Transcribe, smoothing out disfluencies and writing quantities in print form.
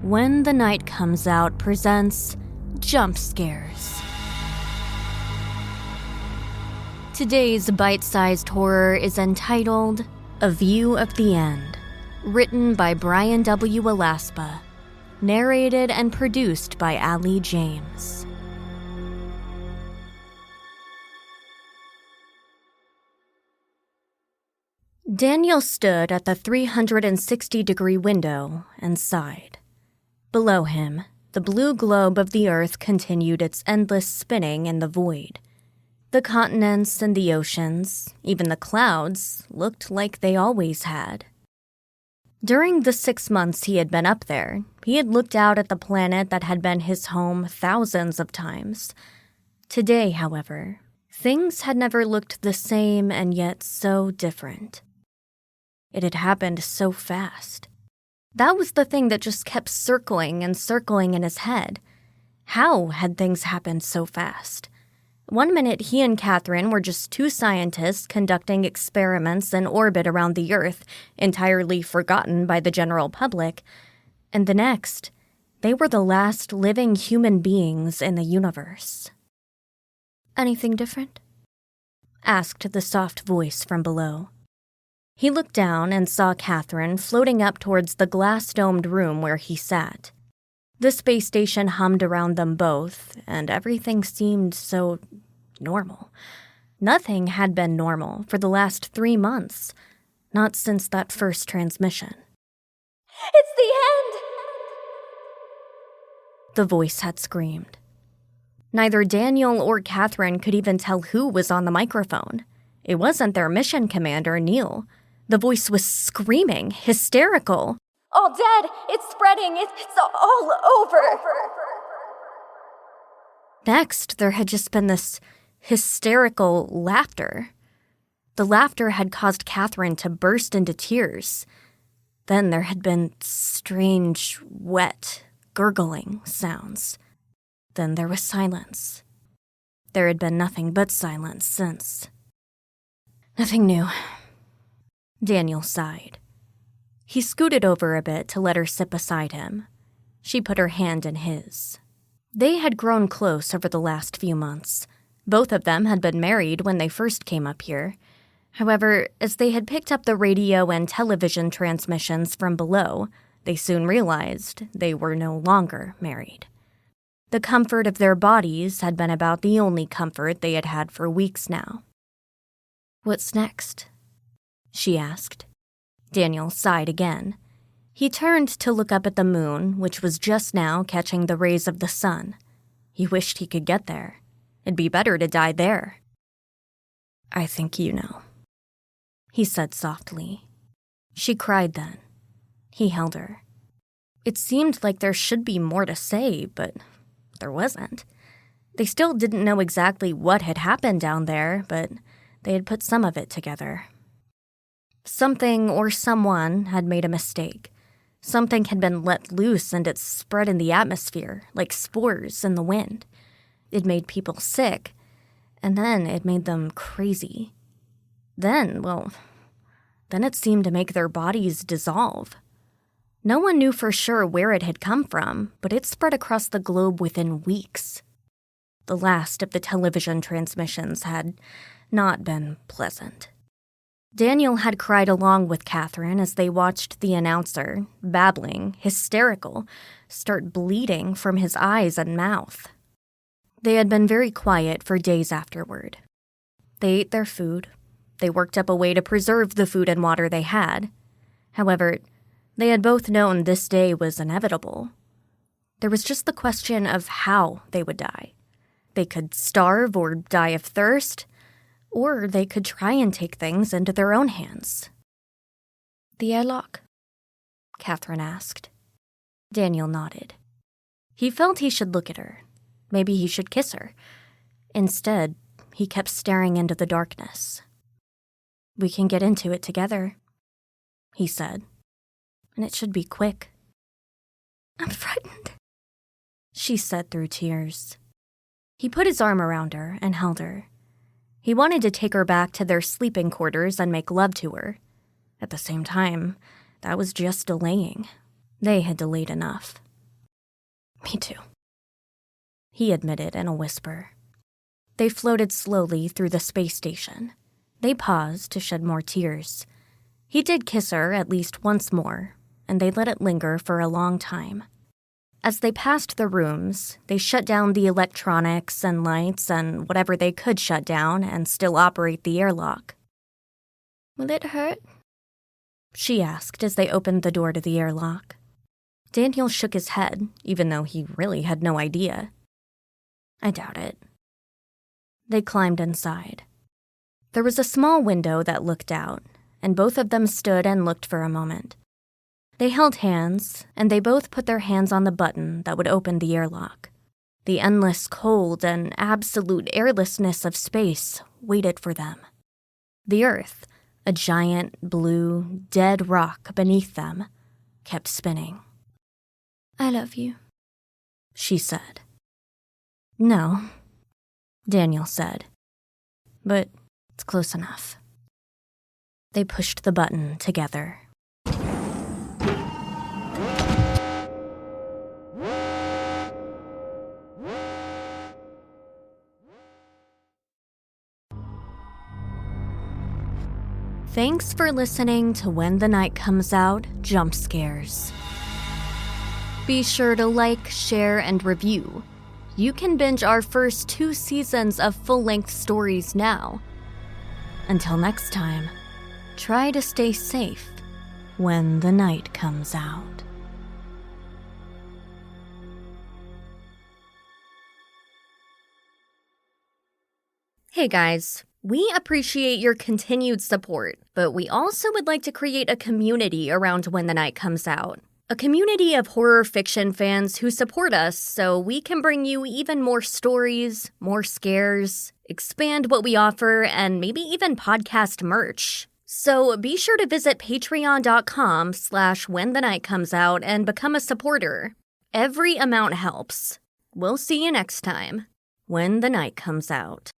When the Night Comes Out presents Jump Scares. Today's bite-sized horror is entitled A View of the End, written by Bryan W. Alaspa, narrated and produced by Allie James. Daniel stood at the 360-degree window and sighed. Below him, the blue globe of the Earth continued its endless spinning in the void. The continents and the oceans, even the clouds, looked like they always had. During the 6 months he had been up there, he had looked out at the planet that had been his home thousands of times. Today, however, things had never looked the same and yet so different. It had happened so fast. That was the thing that just kept circling and circling in his head. How had things happened so fast? One minute he and Catherine were just two scientists conducting experiments in orbit around the Earth, entirely forgotten by the general public, and the next, they were the last living human beings in the universe. "Anything different?" asked the soft voice from below. He looked down and saw Catherine floating up towards the glass-domed room where he sat. The space station hummed around them both, and everything seemed so normal. Nothing had been normal for the last 3 months, not since that first transmission. "It's the end!" the voice had screamed. Neither Daniel or Catherine could even tell who was on the microphone. It wasn't their mission commander, Neil. The voice was screaming, hysterical. "All dead! It's spreading! It's all over!" Next, there had just been this hysterical laughter. The laughter had caused Catherine to burst into tears. Then there had been strange, wet, gurgling sounds. Then there was silence. There had been nothing but silence since. Nothing new. Daniel sighed. He scooted over a bit to let her sit beside him. She put her hand in his. They had grown close over the last few months. Both of them had been married when they first came up here. However, as they had picked up the radio and television transmissions from below, they soon realized they were no longer married. The comfort of their bodies had been about the only comfort they had had for weeks now. "What's next?" she asked. Daniel sighed again. He turned to look up at the moon, which was just now catching the rays of the sun. He wished he could get there. It'd be better to die there. "I think you know," he said softly. She cried then. He held her. It seemed like there should be more to say, but there wasn't. They still didn't know exactly what had happened down there, but they had put some of it together. Something or someone had made a mistake. Something had been let loose and it spread in the atmosphere, like spores in the wind. It made people sick, and then it made them crazy. Then it seemed to make their bodies dissolve. No one knew for sure where it had come from, but it spread across the globe within weeks. The last of the television transmissions had not been pleasant. Daniel had cried along with Catherine as they watched the announcer, babbling, hysterical, start bleeding from his eyes and mouth. They had been very quiet for days afterward. They ate their food. They worked up a way to preserve the food and water they had. However, they had both known this day was inevitable. There was just the question of how they would die. They could starve or die of thirst, or they could try and take things into their own hands. "The airlock?" Catherine asked. Daniel nodded. He felt he should look at her. Maybe he should kiss her. Instead, he kept staring into the darkness. "We can get into it together," he said. "And it should be quick." "I'm frightened," she said through tears. He put his arm around her and held her. He wanted to take her back to their sleeping quarters and make love to her. At the same time, that was just delaying. They had delayed enough. Me too, he admitted in a whisper. They floated slowly through the space station. They paused to shed more tears. He did kiss her at least once more, and they let it linger for a long time. As they passed the rooms, they shut down the electronics and lights and whatever they could shut down and still operate the airlock. Will it hurt? She asked as they opened the door to the airlock. Daniel shook his head, even though he really had no idea. I doubt it. They climbed inside. There was a small window that looked out, and both of them stood and looked for a moment. They held hands, and they both put their hands on the button that would open the airlock. The endless cold and absolute airlessness of space waited for them. The Earth, a giant, blue, dead rock beneath them, kept spinning. I love you, she said. No, Daniel said. But it's close enough. They pushed the button together. Thanks for listening to When the Night Comes Out Jump Scares. Be sure to like, share, and review. You can binge our first 2 seasons of full-length stories now. Until next time, try to stay safe when the night comes out. Hey guys. We appreciate your continued support, but we also would like to create a community around When the Night Comes Out. A community of horror fiction fans who support us so we can bring you even more stories, more scares, expand what we offer, and maybe even podcast merch. So be sure to visit patreon.com/whenthenightcomesout and become a supporter. Every amount helps. We'll see you next time, When the Night Comes Out.